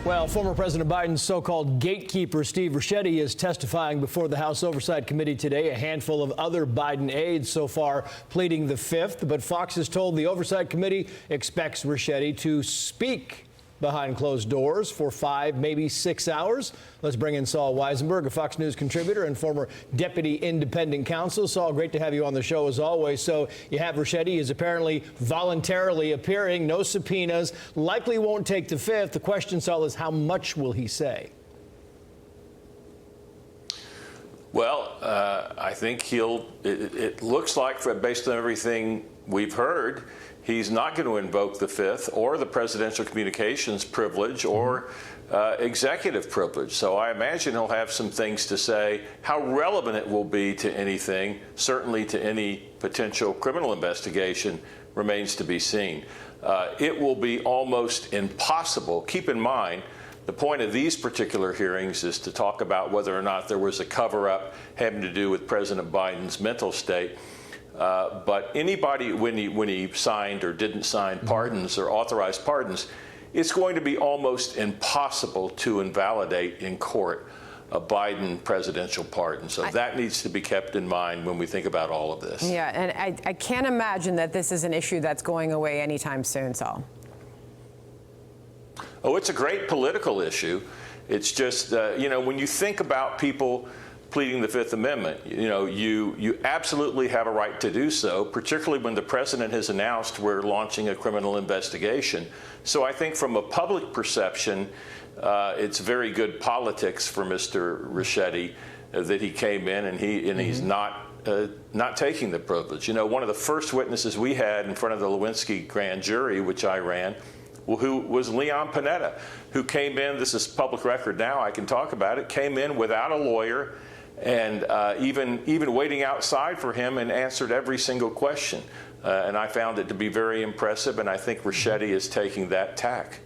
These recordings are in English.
Well, former President Biden's so-called gatekeeper, Steve Ricchetti, is testifying before the House Oversight Committee today. A handful of other Biden aides so far pleading the fifth. But Fox has told the Oversight Committee expects Ricchetti to speak behind closed doors for 5, maybe 6 hours. Let's bring in Sol Wisenberg, a Fox News contributor and former deputy independent counsel. Saul, great to have you on the show as always. So you have Ricchetti is apparently voluntarily appearing, no subpoenas, likely won't take the fifth. The question, Saul, is how much will he say? Well, I think it looks like, based on everything we've heard, he's not going to invoke the fifth or the presidential communications privilege or executive privilege. So I imagine he'll have some things to say. How relevant it will be to anything, certainly to any potential criminal investigation, remains to be seen. It will be almost impossible. Keep in mind, the point of these particular hearings is to talk about whether or not there was a cover-up having to do with President Biden's mental state. But anybody, when he signed or didn't sign pardons or authorized pardons, it's going to be almost impossible to invalidate in court a Biden presidential pardon. So that needs to be kept in mind when we think about all of this. Yeah, and I can't imagine that this is an issue that's going away anytime soon, Saul. Oh, it's a great political issue. It's just, when you think about people pleading the Fifth Amendment, you absolutely have a right to do so, particularly when the president has announced we're launching a criminal investigation. So I think from a public perception, it's very good politics for Mr. Ricchetti that he came in and he's not taking the privilege. One of the first witnesses we had in front of the Lewinsky grand jury, which I ran, who was Leon Panetta, who came in, this is public record now, I can talk about it, came in without a lawyer and even waiting outside for him and answered every single question. And I found it to be very impressive, and I think Ricchetti is taking that tack.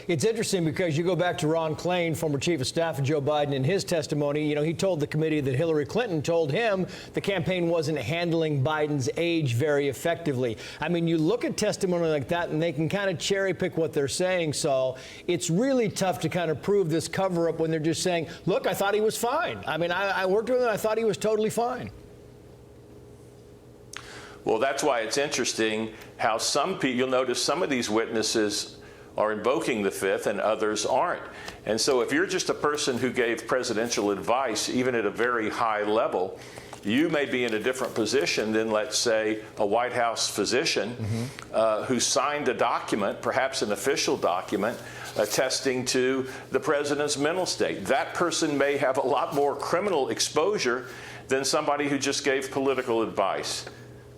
It's interesting because you go back to Ron Klain, former chief of staff of Joe Biden, in his testimony. He told the committee that Hillary Clinton told him the campaign wasn't handling Biden's age very effectively. I mean, you look at testimony like that and they can kind of cherry pick what they're saying, Saul. It's really tough to kind of prove this cover up when they're just saying, look, I thought he was fine. I mean, I worked with him and I thought he was totally fine. Well, that's why it's interesting how some people, you'll notice some of these witnesses are invoking the fifth and others aren't. And so if you're just a person who gave presidential advice, even at a very high level, you may be in a different position than, let's say, a White House physician who signed a document, perhaps an official document, attesting to the president's mental state. That person may have a lot more criminal exposure than somebody who just gave political advice.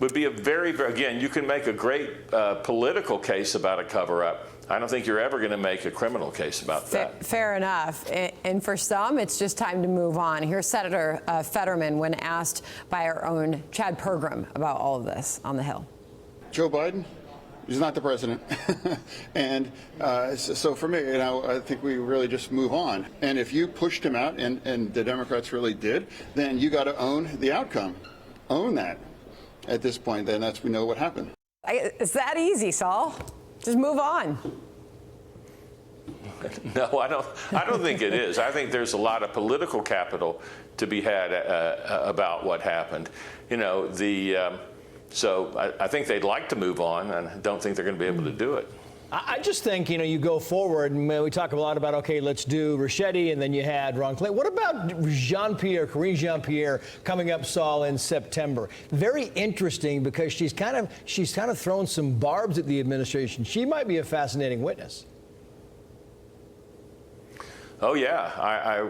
Would be a very, again, you can make a great political case about a cover-up. I don't think you're ever going to make a criminal case about that. Fair enough. And for some, it's just time to move on. Here's Senator Fetterman when asked by our own Chad Pergram about all of this on the Hill. Joe Biden is not the president. And so for me, I think we really just move on. And if you pushed him out, and the Democrats really did, then you got to own the outcome. Own that. At this point, then we know what happened. It's that easy, Saul. Just move on. No, I don't think it is. I think there's a lot of political capital to be had about what happened. So I think they'd like to move on, and I don't think they're going to be able to do it. I just think, you go forward, and we talk a lot about, okay, let's do Ricchetti, and then you had Ron Klain. What about Karine Jean-Pierre coming up, Saul, in September? Very interesting because she's kind of thrown some barbs at the administration. She might be a fascinating witness. Oh, yeah.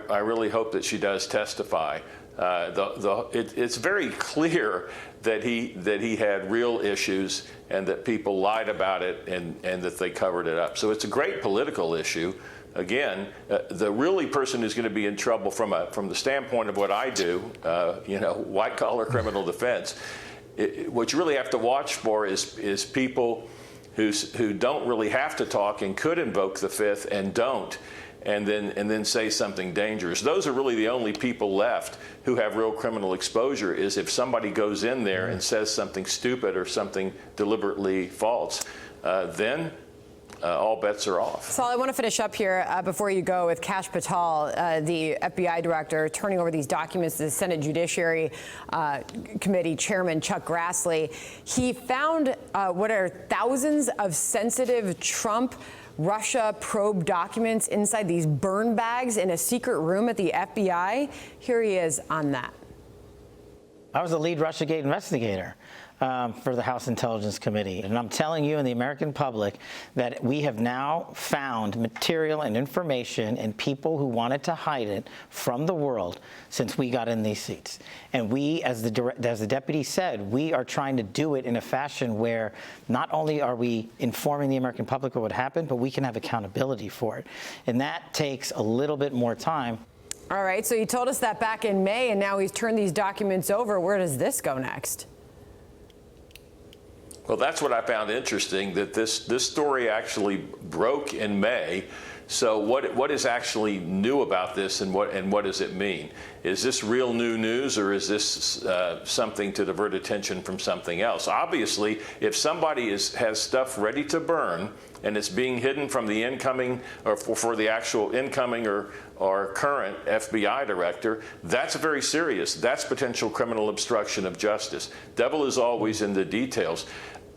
I really hope that she does testify. It's very clear that he had real issues and that people lied about it and that they covered it up. So it's a great political issue. Again, the really person who's going to be in trouble from the standpoint of what I do, white collar criminal defense, what you really have to watch for is people who don't really have to talk and could invoke the fifth and don't. And then say something dangerous. Those are really the only people left who have real criminal exposure, is if somebody goes in there and says something stupid or something deliberately false, then all bets are off. Sol, I want to finish up here before you go with Kash Patel, the FBI director, turning over these documents to the Senate Judiciary Committee Chairman Chuck Grassley. He found what are thousands of sensitive Russia probe documents inside these burn bags in a secret room at the FBI. Here he is on that. I was the lead Russiagate investigator for the House Intelligence Committee. And I'm telling you and the American public that we have now found material and information and people who wanted to hide it from the world since we got in these seats. And we, as the deputy said, we are trying to do it in a fashion where not only are we informing the American public of what happened, but we can have accountability for it. And that takes a little bit more time. All right, so you told us that back in May, and now he's turned these documents over. Where does this go next? Well, that's what I found interesting, that this story actually broke in May. So what is actually new about this, and what does it mean? Is this real new news, or is this something to divert attention from something else? Obviously, if somebody has stuff ready to burn and it's being hidden from the incoming, or for the actual incoming or current FBI director, that's very serious. That's potential criminal obstruction of justice. Devil is always in the details.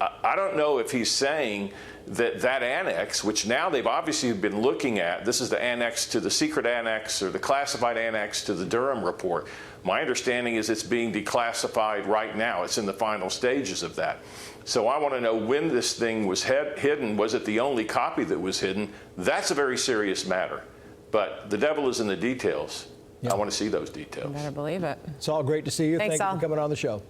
I don't know if he's saying that annex, which now they've obviously been looking at, this is the annex to the secret annex or the classified annex to the Durham report. My understanding is it's being declassified right now. It's in the final stages of that. So I want to know when this thing was hidden. Was it the only copy that was hidden? That's a very serious matter. But the devil is in the details. Yeah. I want to see those details. You better believe it. It's all great to see you. Thanks, Thank you for coming on the show.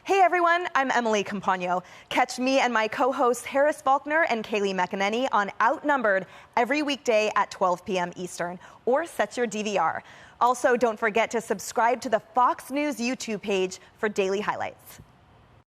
Hey everyone, I'm Emily Campagno. Catch me and my co-hosts Harris Faulkner and Kaylee McEnany on Outnumbered every weekday at 12 p.m. Eastern, or set your DVR. Also, don't forget to subscribe to the Fox News YouTube page for daily highlights.